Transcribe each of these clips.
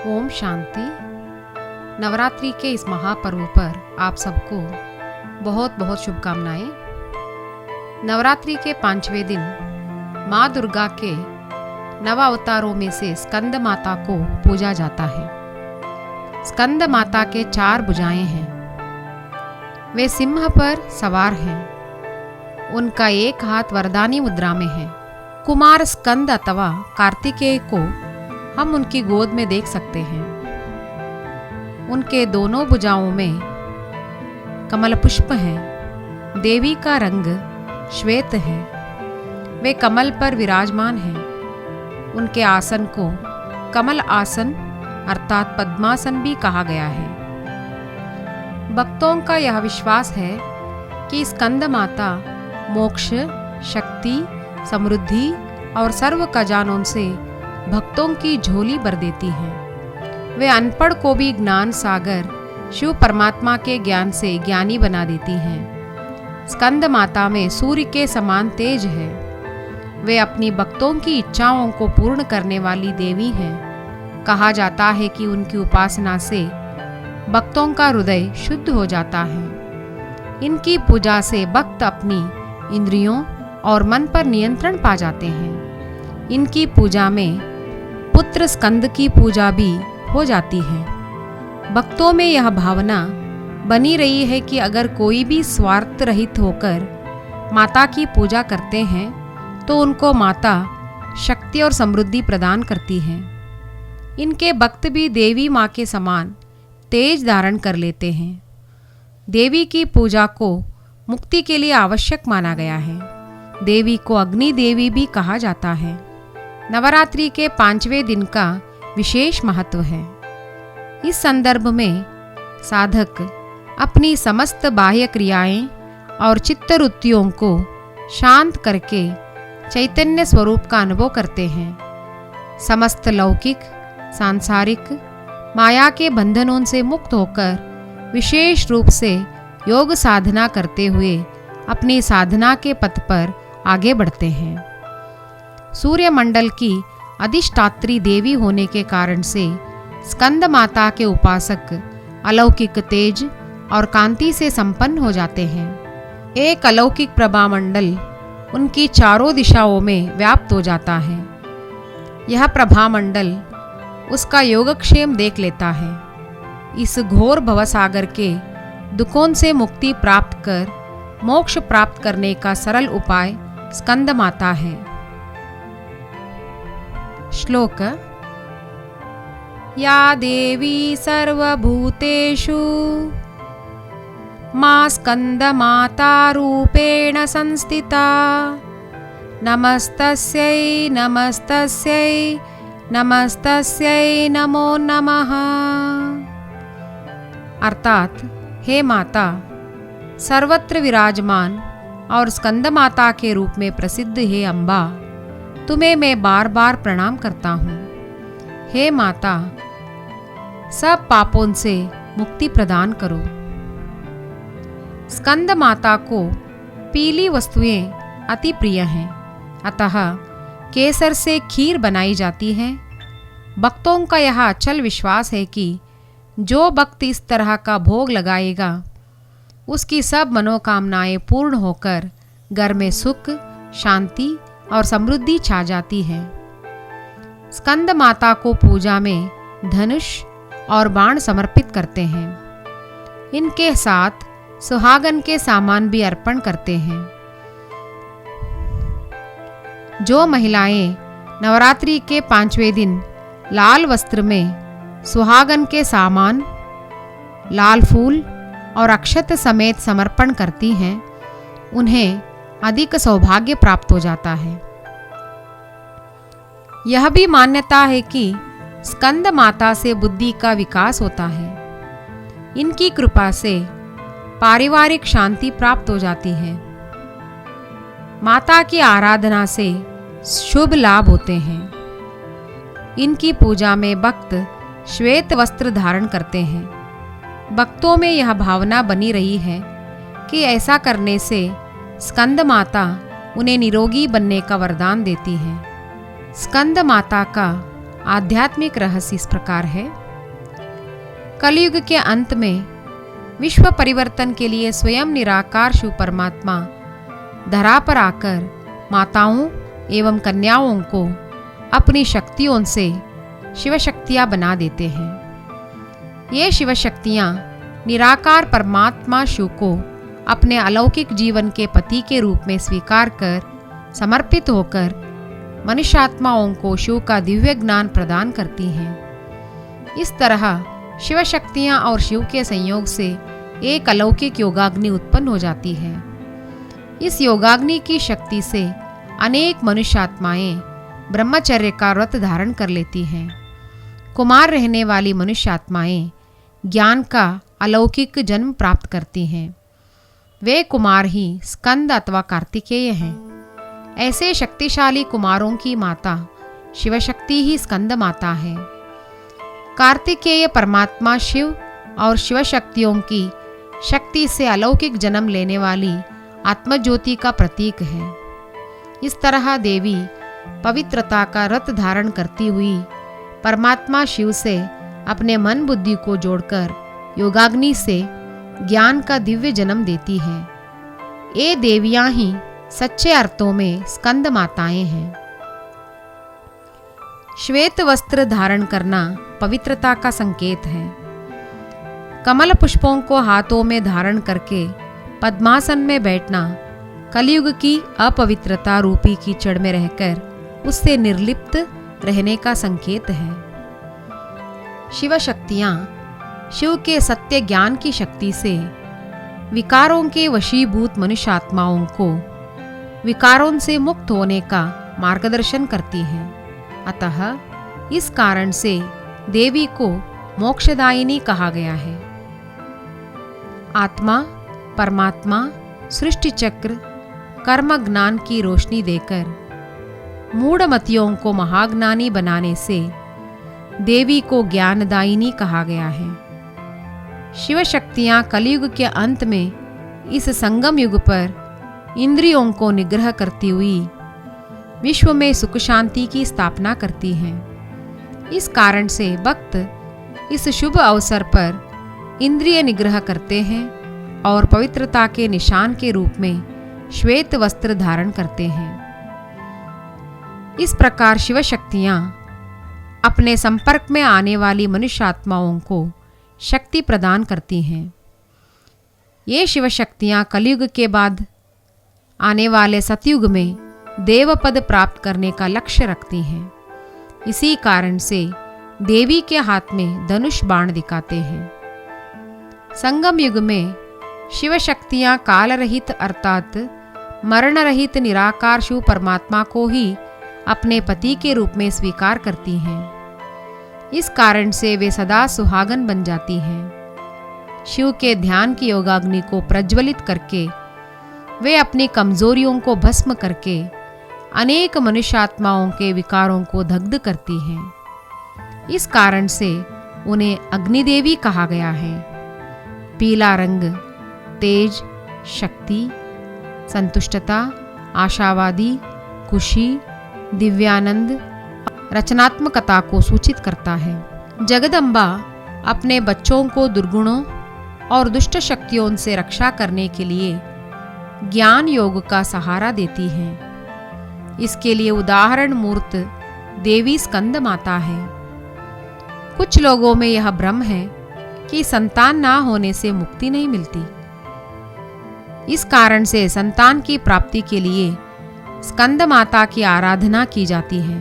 ओम शांति। नवरात्रि के इस महापर्व पर आप सबको बहुत बहुत शुभकामनाएं। नवरात्रि के 5वें दिन माँ दुर्गा के नव अवतारों में से स्कंद माता को पूजा जाता है। स्कंद माता के 4 भुजाएं हैं। वे सिंह पर सवार हैं। उनका एक हाथ वरदानी मुद्रा में है। कुमार स्कंद अथवा कार्तिकेय को हम उनकी गोद में देख सकते हैं। उनके दोनों भुजाओं में कमल पुष्प हैं। देवी का रंग श्वेत है। वे कमल पर विराजमान हैं। उनके आसन को कमल आसन अर्थात पद्मासन भी कहा गया है। भक्तों का यह विश्वास है कि स्कंद माता मोक्ष, शक्ति, समृद्धि और सर्व खजानों से भक्तों की झोली भर देती है। वे अनपढ़ को भी ज्ञान सागर शिव परमात्मा के ज्ञान से ज्ञानी बना देती हैं। स्कंद माता में सूर्य के समान तेज है। वे अपनी भक्तों की इच्छाओं को पूर्ण करने वाली देवी हैं। कहा जाता है कि उनकी उपासना से भक्तों का हृदय शुद्ध हो जाता है। इनकी पूजा से भक्त अपनी इंद्रियों और मन पर नियंत्रण पा जाते हैं। इनकी पूजा में पुत्र स्कंद की पूजा भी हो जाती है। भक्तों में यह भावना बनी रही है कि अगर कोई भी स्वार्थ रहित होकर माता की पूजा करते हैं तो उनको माता शक्ति और समृद्धि प्रदान करती है। इनके भक्त भी देवी माँ के समान तेज धारण कर लेते हैं। देवी की पूजा को मुक्ति के लिए आवश्यक माना गया है। देवी को अग्नि देवी भी कहा जाता है। नवरात्रि के 5वें दिन का विशेष महत्व है। इस संदर्भ में साधक अपनी समस्त बाह्य क्रियाएं और चित्तवृत्तियों को शांत करके चैतन्य स्वरूप का अनुभव करते हैं। समस्त लौकिक, सांसारिक माया के बंधनों से मुक्त होकर विशेष रूप से योग साधना करते हुए अपनी साधना के पथ पर आगे बढ़ते हैं। सूर्य मंडल की अधिष्ठात्री देवी होने के कारण से स्कंद माता के उपासक अलौकिक तेज और कांति से संपन्न हो जाते हैं। एक अलौकिक प्रभा मंडल उनकी चारों दिशाओं में व्याप्त हो जाता है। यह प्रभा मंडल उसका योगक्षेम देख लेता है। इस घोर भवसागर के दुखों से मुक्ति प्राप्त कर मोक्ष प्राप्त करने का सरल उपाय स्कंद माता है। श्लोक। या देवी सर्वभूतेषु मां स्कंद माता रूपेण संस्थिता नमस्तस्यै नमस्तस्यै नमस्तस्यै नमो नमः। अर्थात हे माता सर्वत्र विराजमान और स्कंद माता के रूप में प्रसिद्ध है अम्बा, तुम्हें मैं बार बार प्रणाम करता हूँ। हे माता सब पापों से मुक्ति प्रदान करो। स्कंद माता को पीली वस्तुएं अति प्रिय हैं, अतः केसर से खीर बनाई जाती है। भक्तों का यह अचल विश्वास है कि जो भक्त इस तरह का भोग लगाएगा उसकी सब मनोकामनाएं पूर्ण होकर घर में सुख, शांति और समृद्धि छा जाती है। स्कंद माता को पूजा में धनुष और बाण समर्पित करते हैं। इनके साथ सुहागन के सामान भी अर्पण करते हैं। जो महिलाएं नवरात्रि के 5वें दिन लाल वस्त्र में सुहागन के सामान, लाल फूल और अक्षत समेत समर्पण करती हैं, उन्हें अधिक सौभाग्य प्राप्त हो जाता है। यह भी मान्यता है कि स्कंद माता से बुद्धि का विकास होता है। इनकी कृपा से पारिवारिक शांति प्राप्त हो जाती है। माता की आराधना से शुभ लाभ होते हैं। इनकी पूजा में भक्त श्वेत वस्त्र धारण करते हैं। भक्तों में यह भावना बनी रही है कि ऐसा करने से स्कंद माता उन्हें निरोगी बनने का वरदान देती है। स्कंद माता का आध्यात्मिक रहस्य इस प्रकार है। कलयुग के अंत में विश्व परिवर्तन के लिए स्वयं निराकार शिव परमात्मा धरा पर आकर माताओं एवं कन्याओं को अपनी शक्तियों से शिव शक्तियाँ बना देते हैं। ये शिव शक्तियाँ निराकार परमात्मा शिव को अपने अलौकिक जीवन के पति के रूप में स्वीकार कर समर्पित होकर मनुष्यात्माओं को शिव का दिव्य ज्ञान प्रदान करती हैं। इस तरह शिव शक्तियाँ और शिव के संयोग से एक अलौकिक योगाग्नि उत्पन्न हो जाती है। इस योगाग्नि की शक्ति से अनेक मनुष्यात्माएं ब्रह्मचर्य का व्रत धारण कर लेती हैं। कुमार रहने वाली मनुष्यात्माएं ज्ञान का अलौकिक जन्म प्राप्त करती हैं। वे कुमार ही स्कंद अथवा कार्तिकेय हैं। ऐसे शक्तिशाली कुमारों की माता शिवशक्ति ही स्कंद माता है। कार्तिकेय परमात्मा शिव और शिव शक्तियों की शक्ति से अलौकिक जन्म लेने वाली आत्मज्योति का प्रतीक है। इस तरह देवी पवित्रता का रत धारण करती हुई परमात्मा शिव से अपने मन बुद्धि को जोड़कर योगाग्नि से ज्ञान का दिव्य जन्म देती है। ये देवियां ही सच्चे अर्थों में स्कंद माताएं हैं। श्वेत वस्त्र धारण करना पवित्रता का संकेत है। कमल पुष्पों को हाथों में धारण करके पद्मासन में बैठना कलयुग की अपवित्रता रूपी कीचड़ में रहकर उससे निर्लिप्त रहने का संकेत है। शिव शक्तियाँ शिव के सत्य ज्ञान की शक्ति से विकारों के वशीभूत मनुष्यात्माओं को विकारों से मुक्त होने का मार्गदर्शन करती हैं। अतः इस कारण से देवी को मोक्षदायिनी कहा गया है। आत्मा परमात्मा सृष्टि चक्र कर्म ज्ञान की रोशनी देकर मूढ़मतियों को महाज्ञानी बनाने से देवी को ज्ञानदायिनी कहा गया है। शिव शक्तियाँ कलयुग के अंत में इस संगम युग पर इंद्रियों को निग्रह करती हुई विश्व में सुख शांति की स्थापना करती हैं। इस कारण से भक्त इस शुभ अवसर पर इंद्रिय निग्रह करते हैं और पवित्रता के निशान के रूप में श्वेत वस्त्र धारण करते हैं। इस प्रकार शिव शक्तियाँ अपने संपर्क में आने वाली मनुष्यात्माओं को शक्ति प्रदान करती हैं। ये शिव शक्तियाँ कलयुग के बाद आने वाले सतयुग में देवपद प्राप्त करने का लक्ष्य रखती हैं। इसी कारण से देवी के हाथ में धनुष बाण दिखाते हैं। संगम युग में शिव शक्तियाँ काल रहित अर्थात मरण रहित निराकार शिव परमात्मा को ही अपने पति के रूप में स्वीकार करती हैं। इस कारण से वे सदा सुहागन बन जाती हैं। शिव के ध्यान की योगाग्नि को प्रज्वलित करके वे अपनी कमजोरियों को भस्म करके अनेक मनुष्यात्माओं के विकारों को दग्ध करती हैं। इस कारण से उन्हें अग्निदेवी कहा गया है। पीला रंग तेज, शक्ति, संतुष्टता, आशावादी, खुशी, दिव्यानंद, रचनात्मकता को सूचित करता है। जगदम्बा अपने बच्चों को दुर्गुणों और दुष्ट शक्तियों से रक्षा करने के लिए ज्ञान योग का सहारा देती हैं। इसके लिए उदाहरण मूर्त देवी स्कंद माता है। कुछ लोगों में यह भ्रम है कि संतान ना होने से मुक्ति नहीं मिलती। इस कारण से संतान की प्राप्ति के लिए स्कंद माता की आराधना की जाती है,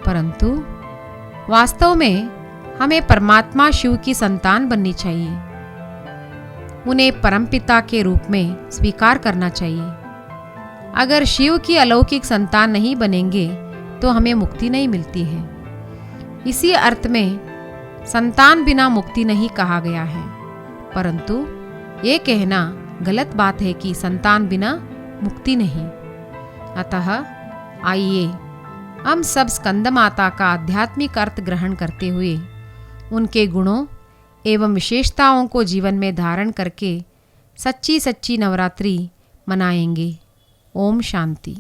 परंतु वास्तव में हमें परमात्मा शिव की संतान बननी चाहिए। उन्हें परमपिता के रूप में स्वीकार करना चाहिए। अगर शिव की अलौकिक संतान नहीं बनेंगे तो हमें मुक्ति नहीं मिलती है। इसी अर्थ में संतान बिना मुक्ति नहीं कहा गया है, परंतु ये कहना गलत बात है कि संतान बिना मुक्ति नहीं। अतः आइए हम सब स्कंद माता का आध्यात्मिक अर्थ ग्रहण करते हुए उनके गुणों एवं विशेषताओं को जीवन में धारण करके सच्ची सच्ची नवरात्रि मनाएंगे। ओम शांति।